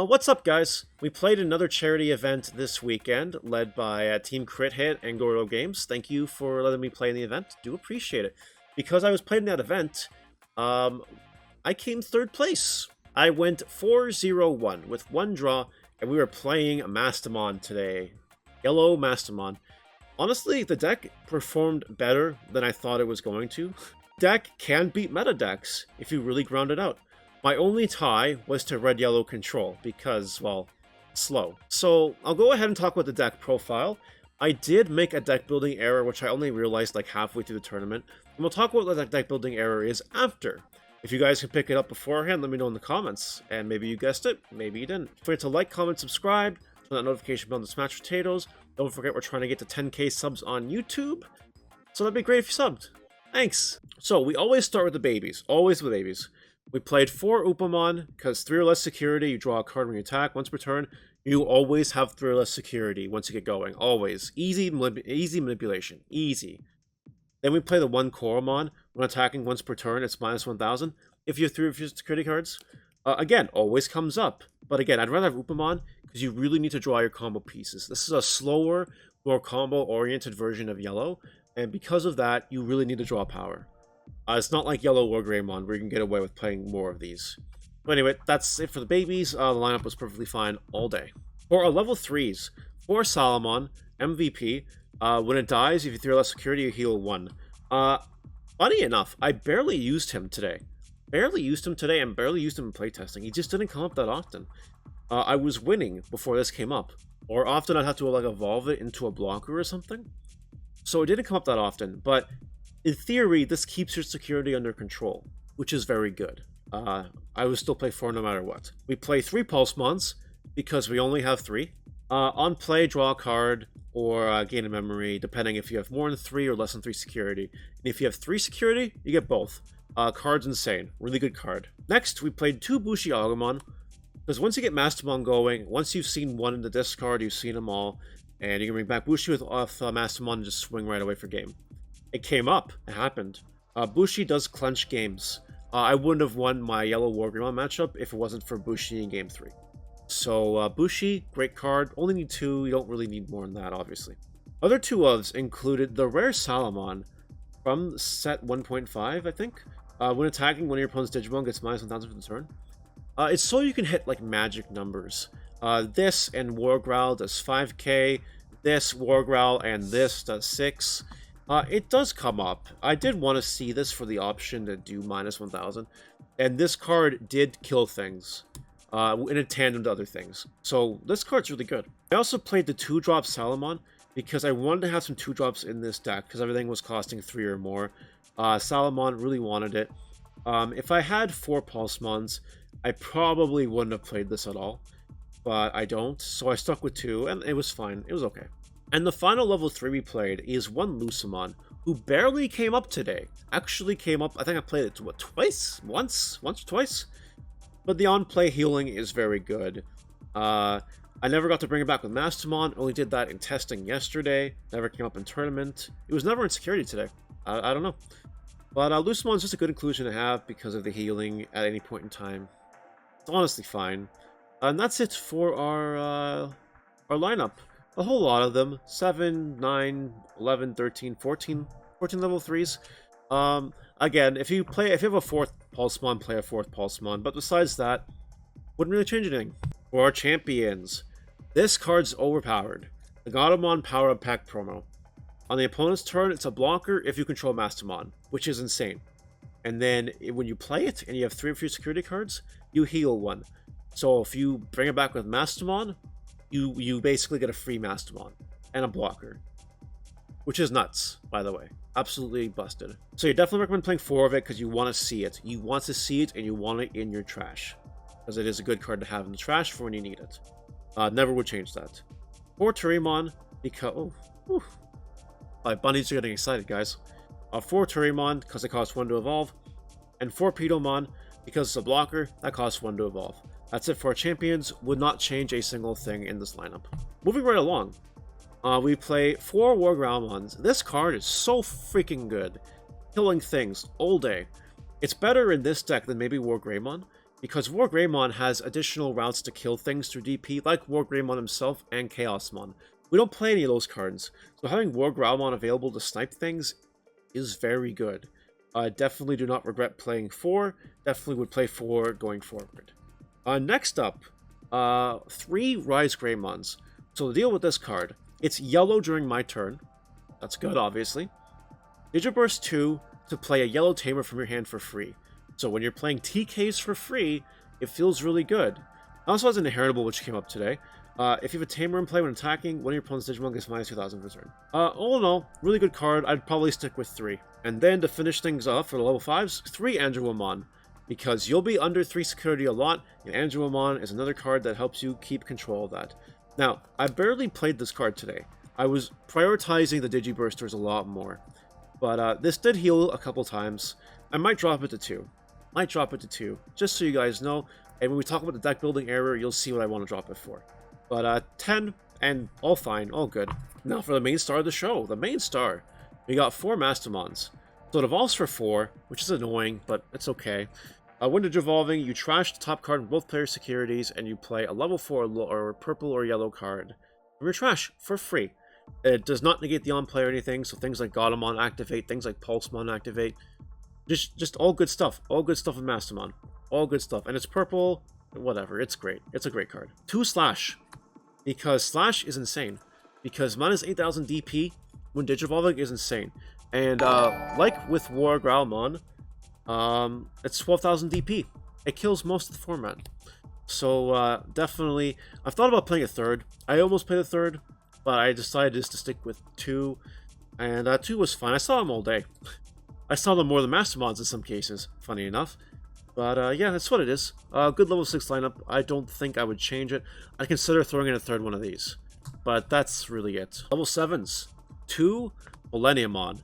What's up, guys? We played another charity event this weekend, led by Team Crit Hit and Gordo Games. Thank you for letting me play in the event. Do appreciate it. Because I was playing that event, I came third place. I went 4-0-1 with one draw, and we were playing Mastemon today. Yellow Mastemon. Honestly, the deck performed better than I thought it was going to. Deck can beat meta decks if you really ground it out. My only tie was to red-yellow control because, well, slow. So I'll go ahead and talk about the deck profile. I did make a deck building error, which I only realized like halfway through the tournament. And we'll talk about what that deck building error is after. If you guys can pick it up beforehand, let me know in the comments. And maybe you guessed it, maybe you didn't. Don't forget to like, comment, subscribe, turn that notification bell to smash potatoes. Don't forget we're trying to get to 10k subs on YouTube. So that'd be great if you subbed. Thanks! So we always start with the babies. Always with babies. We played 4 Upamon, because 3 or less security, you draw a card when you attack. Once per turn, you always have 3 or less security once you get going. Always. Easy manipulation. Easy. Then we play the 1 Koromon. When attacking once per turn, it's minus 1000. If you have 3 of your security cards, again, always comes up. But again, I'd rather have Upamon, because you really need to draw your combo pieces. This is a slower, more combo-oriented version of Yellow, and because of that, you really need to draw power. It's not like Yellow or Greymon, where you can get away with playing more of these. But anyway, that's it for the babies. The lineup was perfectly fine all day. For our level 3s, for Salamon, MVP, when it dies, if you 3 or less security, you heal 1. Funny enough, I barely used him today. And barely used him in playtesting. He just didn't come up that often. I was winning before this came up. Or often I'd have to like evolve it into a blocker or something. So it didn't come up that often, but in theory, this keeps your security under control, which is very good. I would still play 4 no matter what. We play 3 Pulsemons, because we only have 3. On play, draw a card, or gain a memory, depending if you have more than 3 or less than 3 security. And if you have 3 security, you get both. Card's insane. Really good card. Next, we played 2 Booshie Agamon, because once you get Mastemon going, once you've seen one in the discard, you've seen them all, and you can bring back Booshie with Mastemon and just swing right away for game. It came up. It happened. Booshie does clench games. I wouldn't have won my Yellow Wargreymon matchup if it wasn't for Booshie in Game 3. So, Booshie, great card. Only need 2. You don't really need more than that, obviously. Other 2 ofs included the rare Salamon from set 1.5, I think. When attacking, one of your opponent's Digimon gets minus 1000 for the turn. It's so you can hit, like, magic numbers. This and Wargrowl does 5k. This, Wargrowl, and this does 6. It does come up. I did want to see this for the option to do minus 1000. And this card did kill things in a tandem to other things. So this card's really good. I also played the 2-drop Salamon because I wanted to have some 2-drops in this deck because everything was costing 3 or more. Salamon really wanted it. If I had 4 Pulsemons, I probably wouldn't have played this at all. But I don't, so I stuck with 2, and it was fine. It was okay. And the final level 3 we played is 1 Lucemon, who barely came up today. Actually came up, I think I played it, what, twice? Once or twice? But the on-play healing is very good. I never got to bring it back with Mastemon, only did that in testing yesterday. Never came up in tournament. It was never in security today. I don't know. But Lucemon's just a good inclusion to have because of the healing at any point in time. It's honestly fine. And that's it for our lineup. A whole lot of them. 7, 9, 11, 13, 14 level 3s. Again, if you have a 4th Pulsemon, play a 4th Pulsemon. But besides that, wouldn't really change anything. For our champions, this card's overpowered. The Godamon Power Up Pack promo. On the opponent's turn, it's a blocker if you control Mastemon, which is insane. And then when you play it and you have 3 of your security cards, you heal 1. So if you bring it back with Mastemon, you basically get a free Mastemon and a blocker, which is nuts, by the way. Absolutely busted. So you definitely recommend playing 4 of it because you want to see it. You want to see it and you want it in your trash because it is a good card to have in the trash for when you need it. Never would change that. 4 Turimon because my bunnies are getting excited, guys. 4 Turimon because it costs 1 to evolve, and 4 Pedomon because it's a blocker that costs 1 to evolve. That's it for our champions. Would not change a single thing in this lineup. Moving right along, we play 4 Wargrowlmons. This card is so freaking good. Killing things all day. It's better in this deck than maybe Wargreymon, because War Greymon has additional routes to kill things through DP, like War Greymon himself and Chaosmon. We don't play any of those cards, so having War Growlmon available to snipe things is very good. I definitely do not regret playing 4, definitely would play 4 going forward. Next up, 3 Rise Greymons. So the deal with this card, it's yellow during my turn. That's good, obviously. Digiburst 2 to play a yellow Tamer from your hand for free. So when you're playing TKs for free, it feels really good. It also has an inheritable which came up today. If you have a Tamer in play when attacking, one of your opponent's Digimon gets minus 2,000 per turn. All in all, really good card. I'd probably stick with 3. And then to finish things off for the level 5s, 3 Angelomon. Because you'll be under 3 security a lot, and Angelomon is another card that helps you keep control of that. Now, I barely played this card today. I was prioritizing the Digibursters a lot more. But this did heal a couple times. I might drop it to 2. Just so you guys know. And when we talk about the deck building error, you'll see what I want to drop it for. But 10, and all fine, all good. Now for the main star of the show. The main star. We got 4 Mastemons. So it evolves for 4, which is annoying, but it's okay. When evolving, you trash the top card in both players' securities, and you play a level 4 or purple or yellow card from your trash for free. It does not negate the on-play or anything, so things like Godamon activate, things like Pulsemon activate. Just all good stuff. All good stuff with Mastemon. All good stuff. And it's purple, whatever, it's great. It's a great card. 2 Slash. Because Slash is insane. Because minus 8,000 DP when Digivolving is insane. And like with War Growlmon, it's 12,000 DP. It kills most of the format. So definitely, I've thought about playing a 3rd. I almost played a 3rd, but I decided just to stick with 2. And 2 was fine. I saw them all day. I saw them more than Mastemons in some cases, funny enough. But yeah, that's what it is. Good level 6 lineup. I don't think I would change it. I'd consider throwing in a 3rd one of these. But that's really it. Level 7s. 2 Millenniumon.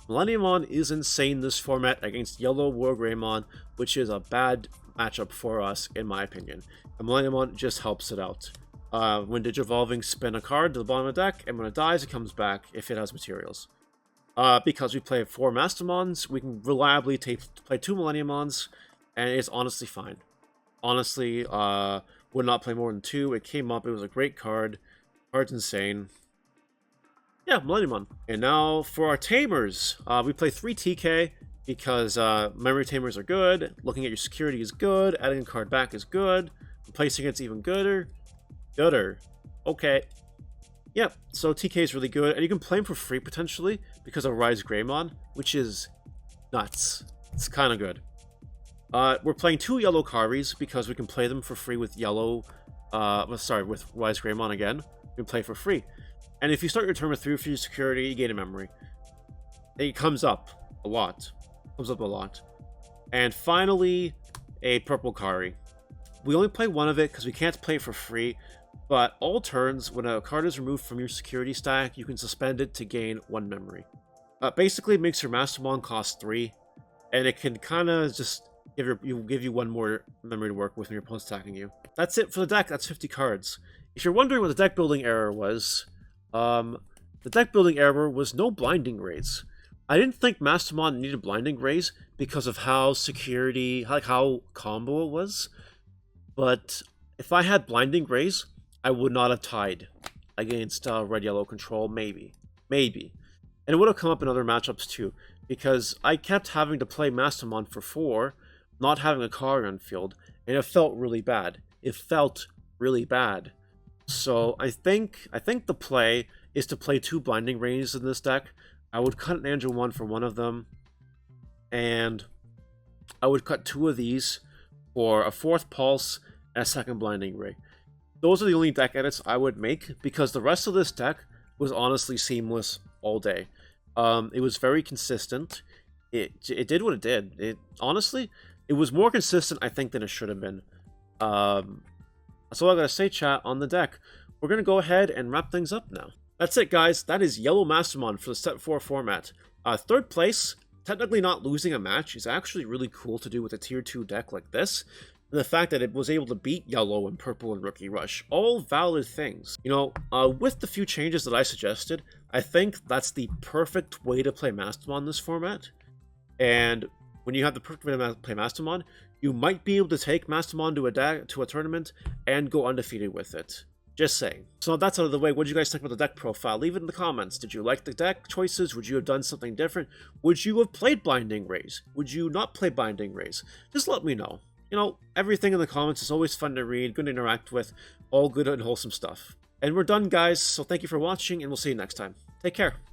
Millenniumon is insane this format against Yellow War Greymon, which is a bad matchup for us, in my opinion. And Millenniumon just helps it out. When Digivolving, spin a card to the bottom of the deck, and when it dies, it comes back if it has materials. Because we play 4 Mastemons, we can reliably play 2 Millenniumons, and it's honestly fine. Honestly, would not play more than 2. It came up, it was a great card. Card's insane. Yeah, Millenniumon. And now for our Tamers. We play 3 TK because memory Tamers are good. Looking at your security is good. Adding a card back is good. Replacing it's even gooder. Okay. Yep, so TK is really good. And you can play them for free potentially because of Rise Greymon, which is nuts. It's kind of good. We're playing 2 yellow Karis because we can play them for free with yellow... with Rise Greymon again. We can play for free. And if you start your turn with 3 for your security, you gain a memory. It comes up a lot. And finally, a purple Kari. We only play 1 of it because we can't play it for free. But all turns, when a card is removed from your security stack, you can suspend it to gain 1 memory. Basically, it makes your Mastemon cost 3. And it can kind of just give you 1 more memory to work with when your opponent's attacking you. That's it for the deck. That's 50 cards. If you're wondering what the deck building error was... the deck building error was no Blinding Rays. I didn't think Mastemon needed Blinding Rays because of how how combo it was. But if I had Blinding Rays, I would not have tied against red-yellow control, maybe. And it would have come up in other matchups too, because I kept having to play Mastemon for 4, not having a card on field, and it felt really bad. So I think the play is to play 2 Blinding Rays in this deck. I would cut an Angel 1 for 1 of them, and I would cut 2 of these for a 4th Pulse and a 2nd Blinding Ray. Those are the only deck edits I would make, because the rest of this deck was honestly seamless all day. It was very consistent. It did what it did. Honestly, it was more consistent, I think, than it should have been. That's all I gotta say, chat, on the deck. We're gonna go ahead and wrap things up now. That's it, guys. That is Yellow Mastemon for the Set 4 format. 3rd place, technically not losing a match, is actually really cool to do with a Tier 2 deck like this. And the fact that it was able to beat Yellow and Purple and Rookie Rush. All valid things. You know, with the few changes that I suggested, I think that's the perfect way to play Mastemon in this format. And when you have the perfect way to play Mastemon, you might be able to take Mastemon to a tournament and go undefeated with it. Just saying. So now that's out of the way, what did you guys think about the deck profile? Leave it in the comments. Did you like the deck choices? Would you have done something different? Would you have played Binding Rays? Would you not play Binding Rays? Just let me know. You know, everything in the comments is always fun to read, good to interact with, all good and wholesome stuff. And we're done, guys, so thank you for watching, and we'll see you next time. Take care.